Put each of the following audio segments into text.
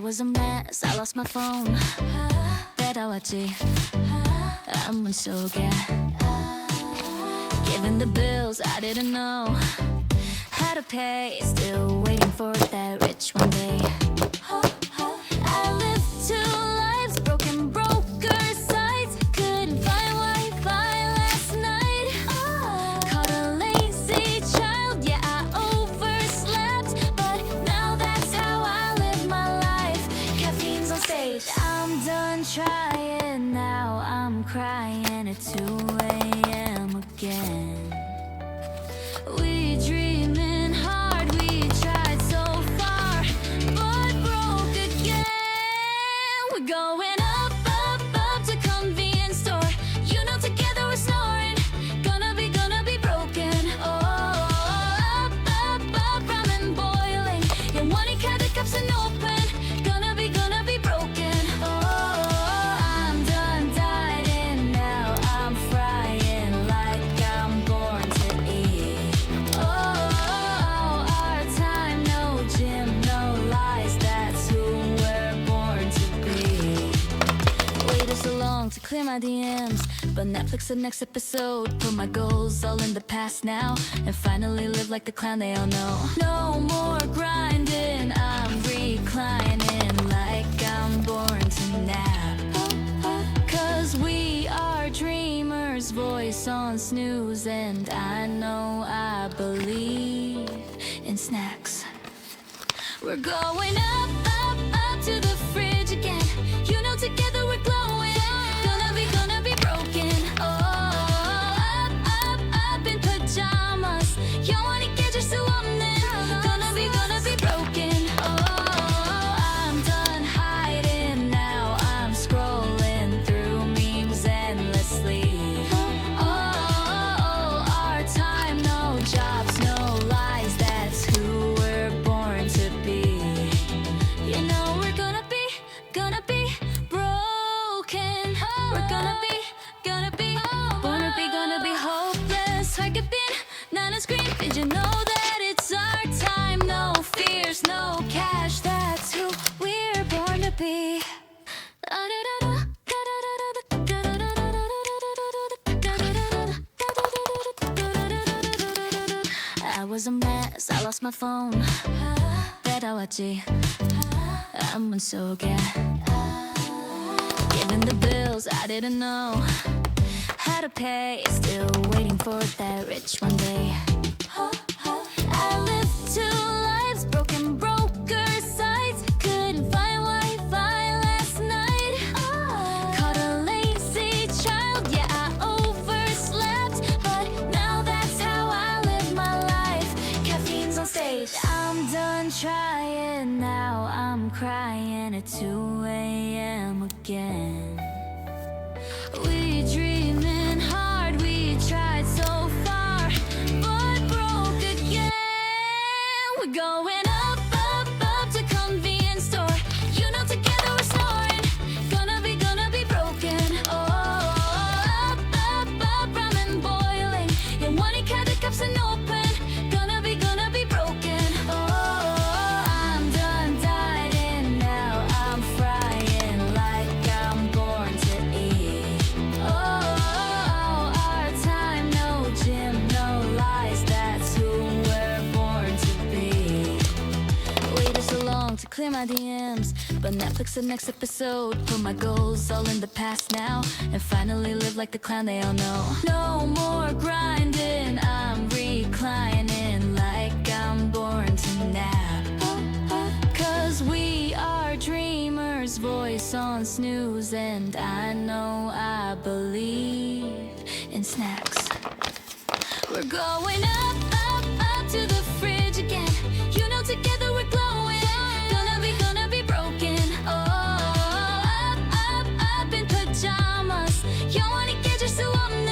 was a mess, I lost my phone. 배려왔지 아무 속에 Given the bills I didn't know how to pay. Still waiting for that rich one day. I lived two lives, broken broker sites. Couldn't find Wi-Fi last night. Caught a lazy child, yeah I overslept. But now that's how I live my life. Caffeine's on stage. I'm done trying, now I'm crying at 2 a.m. again. We dreaming hard, we tried so far, but broke again. We're going up, up, up to convenience store. You know together we're snoring. Gonna be broken. Oh, up, up, up, ramen boiling. Yeah, wanting the cups and open. Gonna be broken. Oh, I'm done dieting now. I'm frying like I'm born to eat. Oh, our time, no gym, no lies. That's who we're born to be. Waited so long to clear my DMs, but Netflix the next episode. Put my goals all in the past now, and finally live like the clown they all know. No more grinding, I'm reclining like I'm born to nap. Cause we are dreamers, voice on snooze, and I know I believe in snacks. We're going up, up, up to the fridge again. You know together we're glowing. Gonna be broken. Oh, up, up, up in pajamas. 영원히 깨질 수 없는. Gonna be broken. Oh, I'm done hiding now. I'm scrolling through memes endlessly. Oh, our time, no jobs, no lies. That's who we're born to be. You know we're gonna be broken. We're gonna be hopeless. 활개빈 나는 scream. Did you know that it's our time? No fears, no cash. That's who we're born to be. I was a mess, I lost my phone. 배려왔지 아무 속에 Given the bills I didn't know how to pay. Still waiting for that rich one day. I lived two lives, broken broker sites. Couldn't find Wi-Fi last night. Caught a lazy child, yeah I overslept. But now that's how I live my life. Caffeine's on stage. I'm done trying, now I'm crying at 2 a.m. again. We dreaming hard, we tried so far, but broke again. We're going up, up, up to convenience store. You know together we're snoring. Gonna be broken. Oh, up, up, up, ramen boiling. Yeah, wanting the cups and open. Gonna be broken. Oh, I'm done dieting now. I'm frying like I'm born to eat. Oh, our time, no gym, no lies. That's who we're born to be. Waited so long to clear my DMs, but Netflix the next episode. Put my goals all in the past now, and finally live like the clown they all know. No more grinding, I'm reclining like I'm born to nap. Cause we are dreamers, voice on snooze, and I know I believe in snacks. We're going up, up, up to the fridge again. You know together we're glowing. Gonna be broken. Oh, up, up, up in pajamas. 영원히 깨질 수 없는.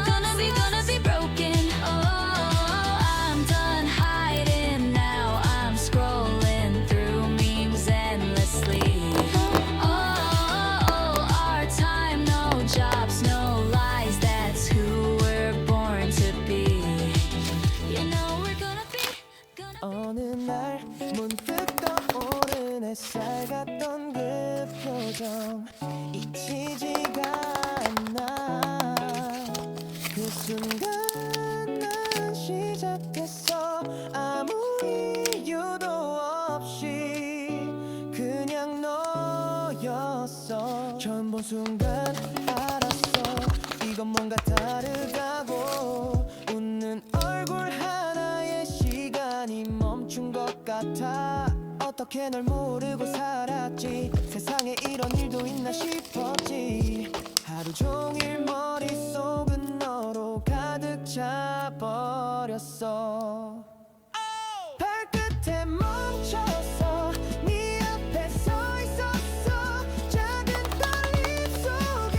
Gonna be broken. Oh, I'm done hiding now. I'm scrolling through memes endlessly. Oh, our time, no jobs, no lies. That's who we're born to be. You know we're gonna be 그 순간 난 시작했어. 아무 이유도 없이 그냥 너였어. 처음 본 순간 알았어. 이건 뭔가 다르다고. 웃는 얼굴 하나에 시간이 멈춘 것 같아. 어떻게 널 모르고 살았지. 세상에 이런 일도 있나 싶었지. 하루 종일 머릿속은 너로 가득 차버렸어. 발끝에 멈췄어. 네 앞에 서 있었어. 작은 떨림 속에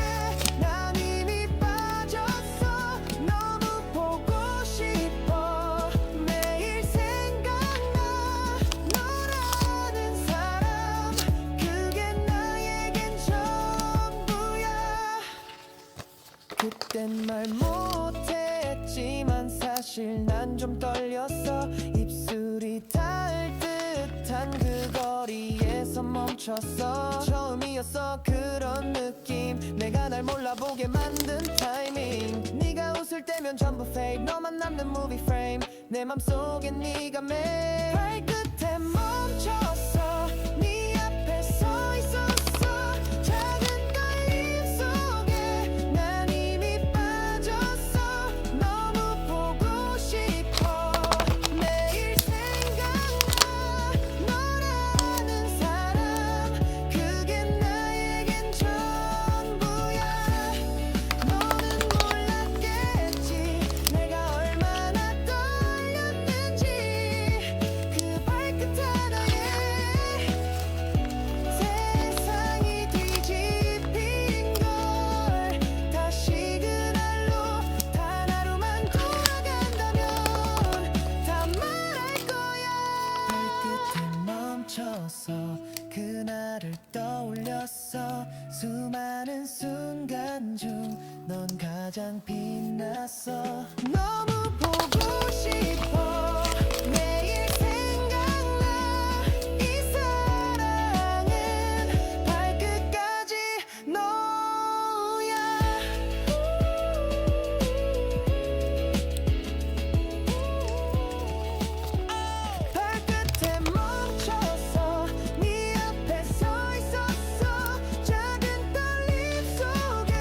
난 이미 빠졌어. 너무 보고 싶어. 매일 생각나. 너라는 사람 그게 나에겐 전부야. 그땐 말 못했지만 사실 난 좀 떨렸어. 입술이 닿을 듯한 그 거리에서 멈췄어. 처음이었어 그런 느낌. 내가 날 몰라보게 만든 타이밍. 네가 웃을 때면 전부 fake. 너만 남는 movie frame. 내 맘속엔 네가 매일. 발끝에 멈췄어. 네 앞에 서 있었어. 작은 떨림 속에 난 이미 빠졌어. 너무 보고 싶어. 매일 생각나. 너라는 사람 그게 나에겐 전부야. 너는 몰랐겠지. 내가 얼마나 떨렸는지. 그 발끝 하나에 세상이 뒤집힌 걸. 다시 그날로 단 하루만 돌아간다면 다 말할 거야. 발끝에 멈춰서 그날을 떠올렸어. 수많은 순간 중 넌 가장 빛났어. 너무 보고 싶어. 매일 생각나. 이 사랑은 발끝까지 너야. 발끝에 멈췄어. 네 앞에 서 있었어. 작은 떨림 속에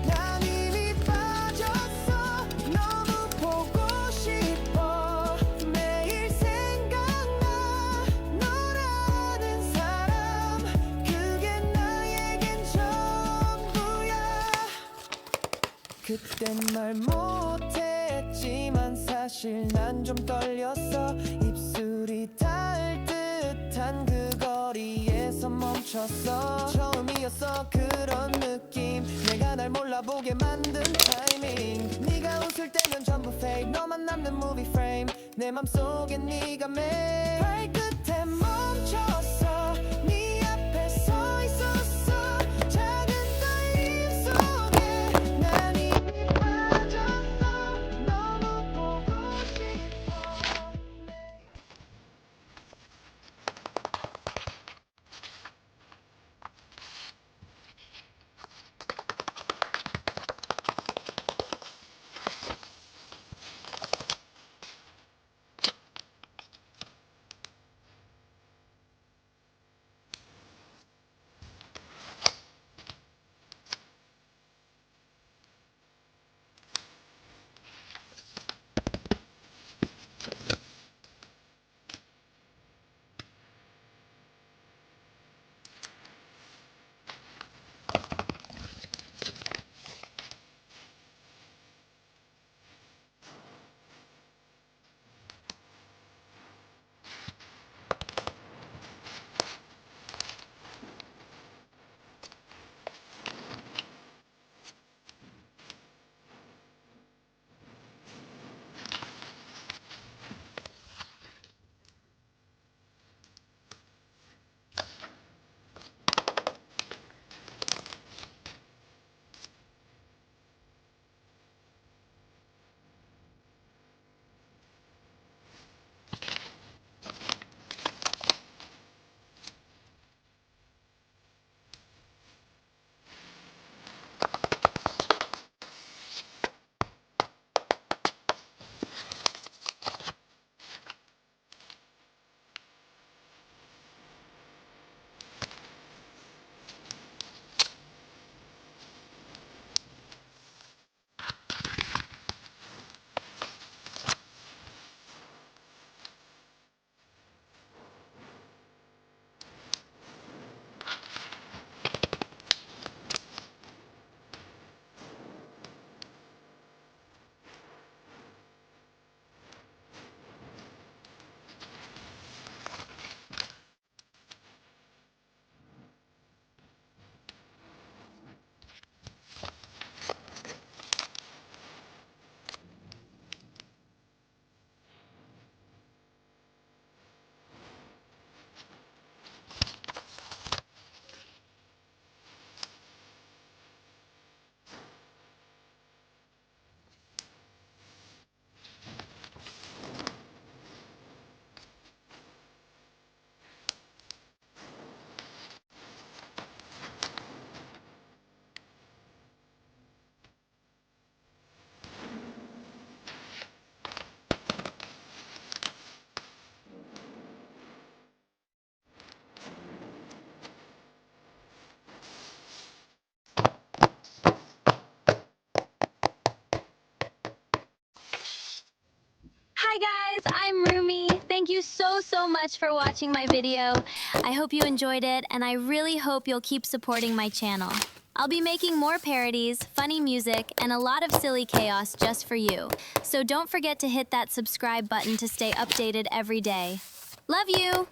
난 이미 빠졌어. 너무 보고 싶어. 매일 생각나. 너라는 사람 그게 나에겐 전부야. 그땐 말 못했지만 사실 난 좀 떨렸어. 입술이 닿을 듯한 그 거리에서 멈췄어. 처음이었어 그런 느낌. 내가 날 몰라보게 만든 타이밍. 네가 웃을 때면 전부 fake. 너만 남는 movie frame. 내 맘속엔 네가 매일. 발끝에 멈췄어. 네 앞에 서 있었어. 작은 떨림 속에 난 이미 빠졌어. 너무 보고 싶어. Hi guys, I'm Rumi. Thank you so much for watching my video. I hope you enjoyed it, and I really hope you'll keep supporting my channel. I'll be making more parodies, funny music, and a lot of silly chaos just for you. So don't forget to hit that subscribe button to stay updated every day. Love you!